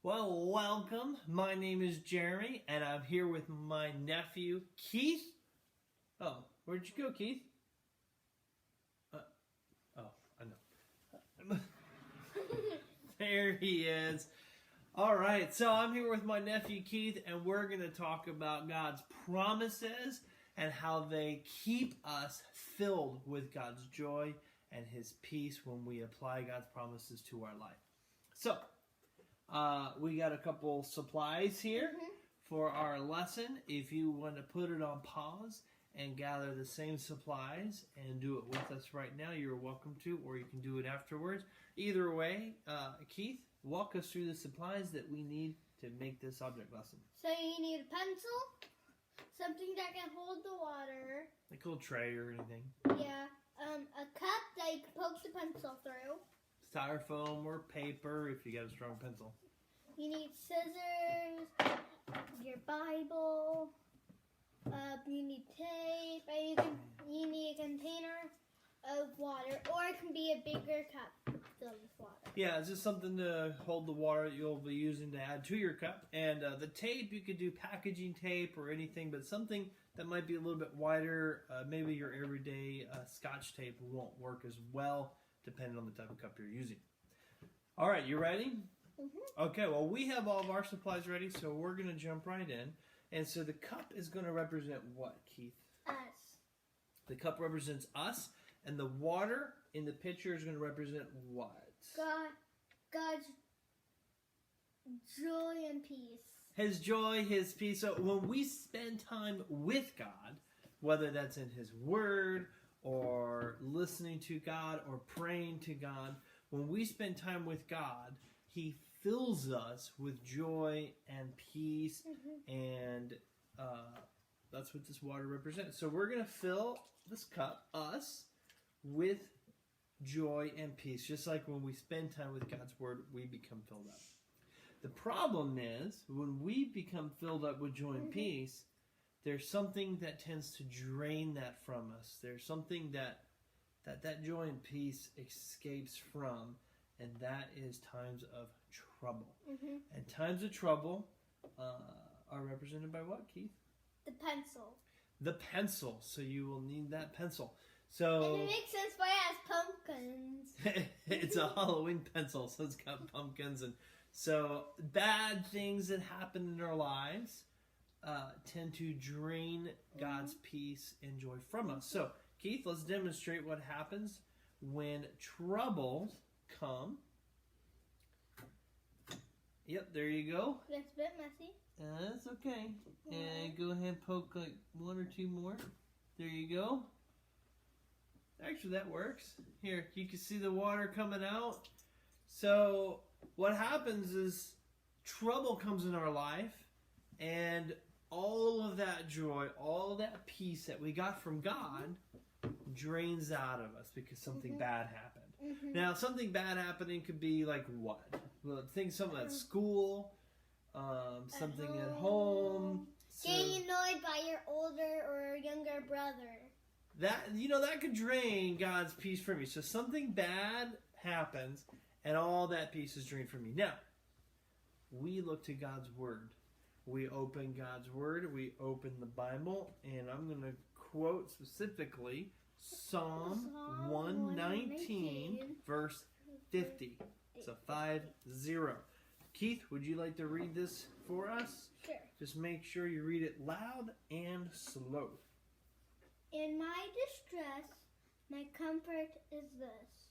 Well, welcome. My name is Jeremy, and I'm here with my nephew, Keith. Oh, where'd you go, Keith? I know. There he is. All right, so I'm here with my nephew, Keith, and we're going to talk about God's promises and how they keep us filled with God's joy and His peace when we apply God's promises to our life. So, we got a couple supplies here for our lesson. If you want to put it on pause and gather the same supplies and do it with us right now, you're welcome to, or you can do it afterwards. Either way, Keith, walk us through the supplies that we need to make this object lesson. So you need a pencil, something that can hold the water. Like a little tray or anything. Yeah. A cup that you can poke the pencil through. Styrofoam or paper if you got a strong pencil. You need scissors, your Bible, you need tape, and you need a container of water, or it can be a bigger cup filled with water. Yeah, it's just something to hold the water that you'll be using to add to your cup. And the tape, you could do packaging tape or anything, but something that might be a little bit wider, maybe your everyday Scotch tape won't work as well, depending on the type of cup you're using. All right, you ready? Okay, well, we have all of our supplies ready, so we're going to jump right in. And so the cup is going to represent what, Keith? Us. The cup represents us, and the water in the pitcher is going to represent what? God's joy and peace. His joy, His peace. So when we spend time with God, whether that's in His Word or listening to God or praying to God, when we spend time with God, He fills us with joy and peace, and that's what this water represents. So we're going to fill this cup, us, with joy and peace. Just like when we spend time with God's Word, we become filled up. The problem is, when we become filled up with joy and peace, there's something that tends to drain that from us. There's something that joy and peace escapes from, and that is times of trouble. And times of trouble are represented by what, Keith? The pencil. The pencil. So you will need that pencil. So And it makes sense why it has pumpkins. It's a Halloween pencil, so it's got pumpkins. And so bad things that happen in our lives tend to drain God's peace and joy from us. So, Keith, let's demonstrate what happens when troubles come. Yep, there you go. That's a bit messy. That's okay. And go ahead and poke like one or two more. There you go. Actually, that works. Here, you can see the water coming out. So, what happens is trouble comes in our life, and all of that joy, all of that peace that we got from God drains out of us because something bad happened. Now, something bad happening could be like what? Well, think something at school, something at home. Getting annoyed by your older or younger brother. That could drain God's peace from you. So something bad happens, and all that peace is drained from you. Now, we look to God's Word. We open God's Word. We open the Bible, and I'm going to quote specifically Psalm 119, verse 50. So 50. Keith, would you like to read this for us? Sure. Just make sure you read it loud and slow. In my distress, my comfort is this,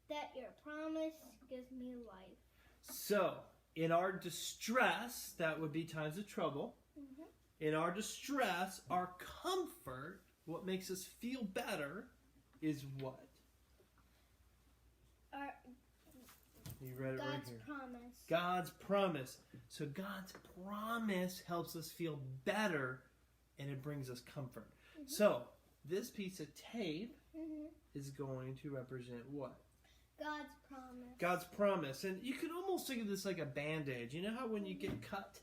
that your promise gives me life. So, in our distress, that would be times of trouble. In our distress, our comfort, what makes us feel better, is what? You read it right here. God's promise. God's promise. So God's promise helps us feel better, and it brings us comfort. So, this piece of tape is going to represent what? God's promise. God's promise. And you could almost think of this like a bandaid. You know how when you get cut,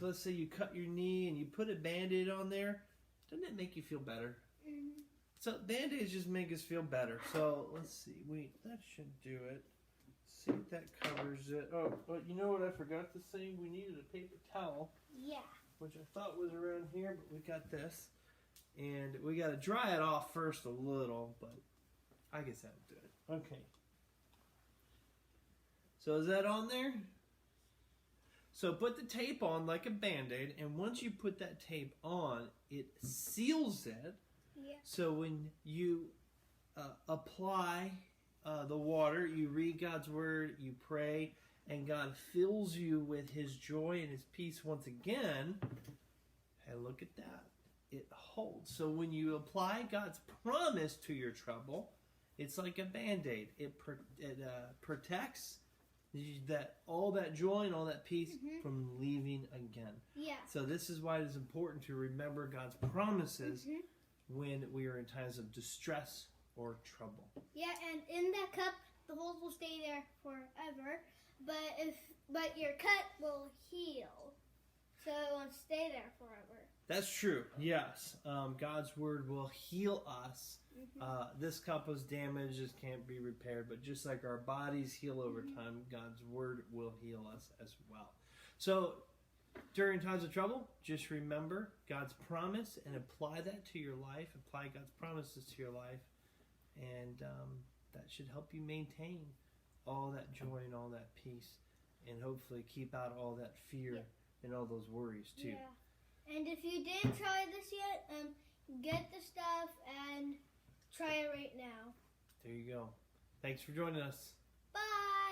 let's say you cut your knee and you put a bandaid on there, doesn't it make you feel better? So band-aids just make us feel better. So let's see. Wait, that should do it. See if that covers it. Oh, but you know what I forgot to say? We needed a paper towel. Yeah. Which I thought was around here, but we got this. And we got to dry it off first a little, but I guess that'll do it. Okay. So is that on there? So put the tape on like a Band-Aid, and once you put that tape on, it seals it. Yeah. So when you apply the water, you read God's word, you pray, and God fills you with His joy and His peace once again. Hey, look at that. It holds. So when you apply God's promise to your trouble, it's like a Band-Aid. It protects all that joy and all that peace from leaving again. Yeah. So this is why it is important to remember God's promises when we are in times of distress or trouble. Yeah, and in that cup, the holes will stay there forever, but your cut will heal, so it won't stay there forever. That's true. Yes, God's word will heal us. This cup was damaged; it can't be repaired. But just like our bodies heal over time, God's word will heal us as well. So during times of trouble, just remember God's promise and apply that to your life. Apply God's promises to your life. And that should help you maintain all that joy and all that peace, and hopefully keep out all that fear and all those worries too. Yeah. And if you didn't try this yet, get the stuff and try it right now. There you go. Thanks for joining us. Bye.